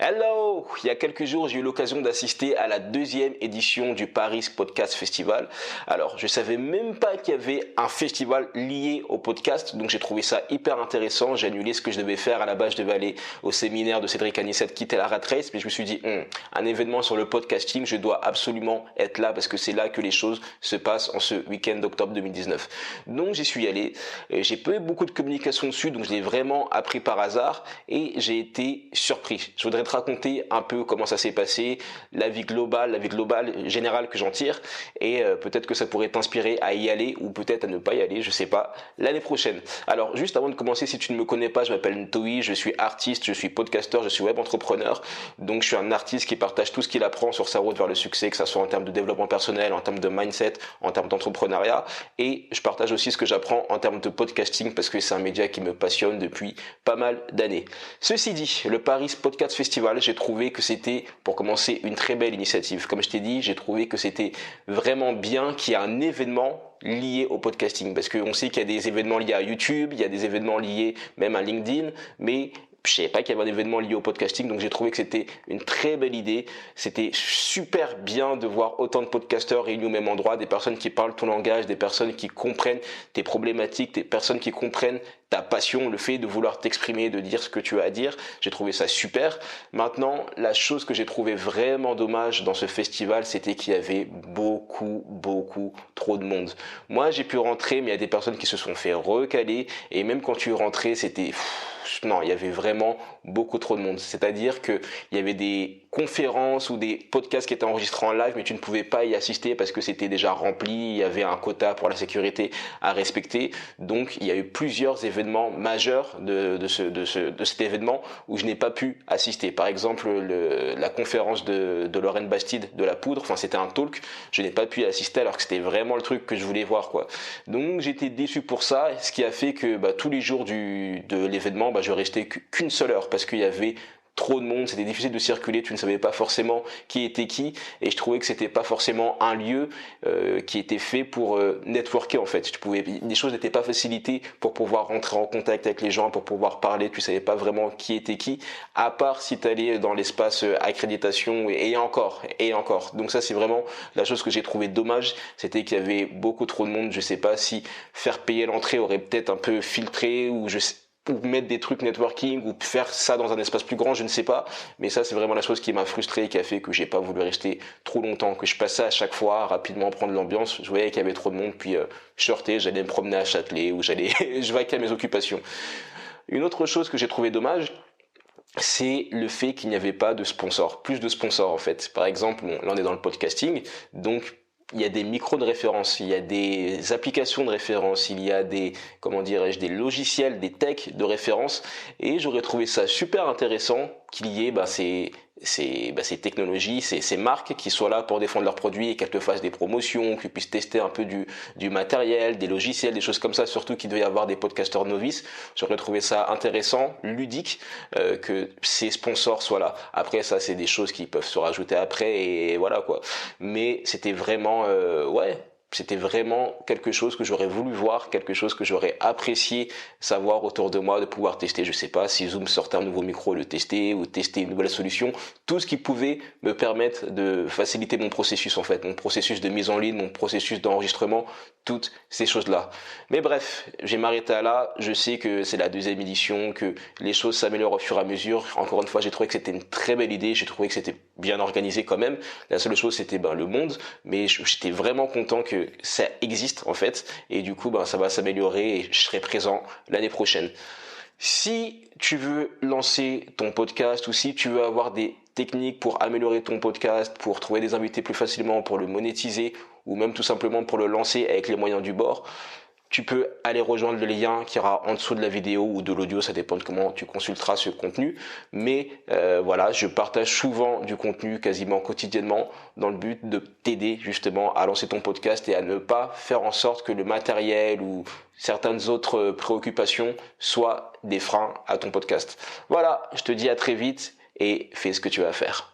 Hello! Il y a quelques jours, j'ai eu l'occasion d'assister à la deuxième édition du Paris Podcast Festival. Alors, je savais même pas qu'il y avait un festival lié au podcast, donc j'ai trouvé ça hyper intéressant. J'ai annulé ce que je devais faire. À la base, je devais aller au séminaire de Cédric Anissette, quitter la Rat Race, mais je me suis dit, un événement sur le podcasting, je dois absolument être là parce que c'est là que les choses se passent en ce week-end d'octobre 2019. Donc, j'y suis allé. J'ai pas eu beaucoup de communication dessus, donc je l'ai vraiment appris par hasard et j'ai été surpris. Je voudrais te raconter un peu comment ça s'est passé, la vie globale générale que j'en tire, et peut-être que ça pourrait t'inspirer à y aller ou peut-être à ne pas y aller, je sais pas, l'année prochaine. Alors juste avant de commencer, si tu ne me connais pas, je m'appelle Ntoi, je suis artiste, je suis podcasteur, je suis web entrepreneur, donc je suis un artiste qui partage tout ce qu'il apprend sur sa route vers le succès, que ça soit en termes de développement personnel, en termes de mindset, en termes d'entrepreneuriat, et je partage aussi ce que j'apprends en termes de podcasting parce que c'est un média qui me passionne depuis pas mal d'années. Ceci dit, le Paris Podcast Festival, j'ai trouvé que c'était, pour commencer, une très belle initiative. Comme je t'ai dit, j'ai trouvé que c'était vraiment bien qu'il y ait un événement lié au podcasting, parce qu'on sait qu'il y a des événements liés à YouTube, il y a des événements liés même à LinkedIn, mais je savais pas qu'il y avait un événement lié au podcasting, donc j'ai trouvé que c'était une très belle idée. C'était super bien de voir autant de podcasteurs réunis au même endroit, des personnes qui parlent ton langage, des personnes qui comprennent tes problématiques, des personnes qui comprennent ta passion, le fait de vouloir t'exprimer, de dire ce que tu as à dire. J'ai trouvé ça super. Maintenant, la chose que j'ai trouvé vraiment dommage dans ce festival, c'était qu'il y avait beaucoup trop de monde. Moi, j'ai pu rentrer, mais il y a des personnes qui se sont fait recaler, et même quand tu rentrais, c'était... Non, il y avait vraiment beaucoup trop de monde. C'est-à-dire que il y avait des conférences ou des podcasts qui étaient enregistrés en live, mais tu ne pouvais pas y assister parce que c'était déjà rempli. Il y avait un quota pour la sécurité à respecter. Donc, il y a eu plusieurs événements majeurs de cet événement où je n'ai pas pu assister. Par exemple, la conférence de Lorraine Bastide de la poudre. Enfin, c'était un talk. Je n'ai pas pu y assister alors que c'était vraiment le truc que je voulais voir, quoi. Donc, j'étais déçu pour ça, ce qui a fait que tous les jours de l'événement, je restais qu'une seule heure parce qu'il y avait trop de monde, c'était difficile de circuler, tu ne savais pas forcément qui était qui, et je trouvais que c'était pas forcément un lieu qui était fait pour networker en fait. Les choses n'étaient pas facilitées pour pouvoir rentrer en contact avec les gens, pour pouvoir parler, tu savais pas vraiment qui était qui, à part si tu allais dans l'espace accréditation et encore. Donc ça c'est vraiment la chose que j'ai trouvé dommage, c'était qu'il y avait beaucoup trop de monde. Je sais pas si faire payer l'entrée aurait peut-être un peu filtré ou mettre des trucs networking ou faire ça dans un espace plus grand, je ne sais pas, mais ça c'est vraiment la chose qui m'a frustré et qui a fait que j'ai pas voulu rester trop longtemps, que je passais à chaque fois rapidement prendre l'ambiance. Je voyais qu'il y avait trop de monde, puis je sortais, j'allais me promener à Châtelet ou je vaquais à mes occupations. Une autre chose que j'ai trouvé dommage, c'est le fait qu'il n'y avait pas de sponsors, plus de sponsors en fait. Par exemple, là on est dans le podcasting, donc il y a des micros de référence, il y a des applications de référence, il y a des, des logiciels, des techs de référence, et j'aurais trouvé ça super intéressant qu'il y ait ces technologies, ces marques qui soient là pour défendre leurs produits et qu'elles te fassent des promotions, qu'ils puissent tester un peu du matériel, des logiciels, des choses comme ça, surtout qu'il doit y avoir des podcasteurs novices. J'aurais trouvé ça intéressant, ludique, que ces sponsors soient là. Après ça, c'est des choses qui peuvent se rajouter après et voilà quoi. Mais c'était vraiment, c'était vraiment quelque chose que j'aurais voulu voir, quelque chose que j'aurais apprécié savoir autour de moi, de pouvoir tester, je sais pas, si Zoom sortait un nouveau micro, le tester, ou tester une nouvelle solution, tout ce qui pouvait me permettre de faciliter mon processus en fait, mon processus de mise en ligne, mon processus d'enregistrement, toutes ces choses-là. Mais bref, je vais m'arrêter là, je sais que c'est la deuxième édition, que les choses s'améliorent au fur et à mesure. Encore une fois, j'ai trouvé que c'était une très belle idée, j'ai trouvé que c'était bien organisé quand même. La seule chose c'était le monde, mais j'étais vraiment content que ça existe en fait, et du coup ça va s'améliorer et je serai présent l'année prochaine. Si tu veux lancer ton podcast ou si tu veux avoir des techniques pour améliorer ton podcast, pour trouver des invités plus facilement, pour le monétiser ou même tout simplement pour le lancer avec les moyens du bord, tu peux aller rejoindre le lien qui ira en dessous de la vidéo ou de l'audio, ça dépend de comment tu consulteras ce contenu. Mais je partage souvent du contenu quasiment quotidiennement dans le but de t'aider justement à lancer ton podcast et à ne pas faire en sorte que le matériel ou certaines autres préoccupations soient des freins à ton podcast. Voilà, je te dis à très vite et fais ce que tu vas faire.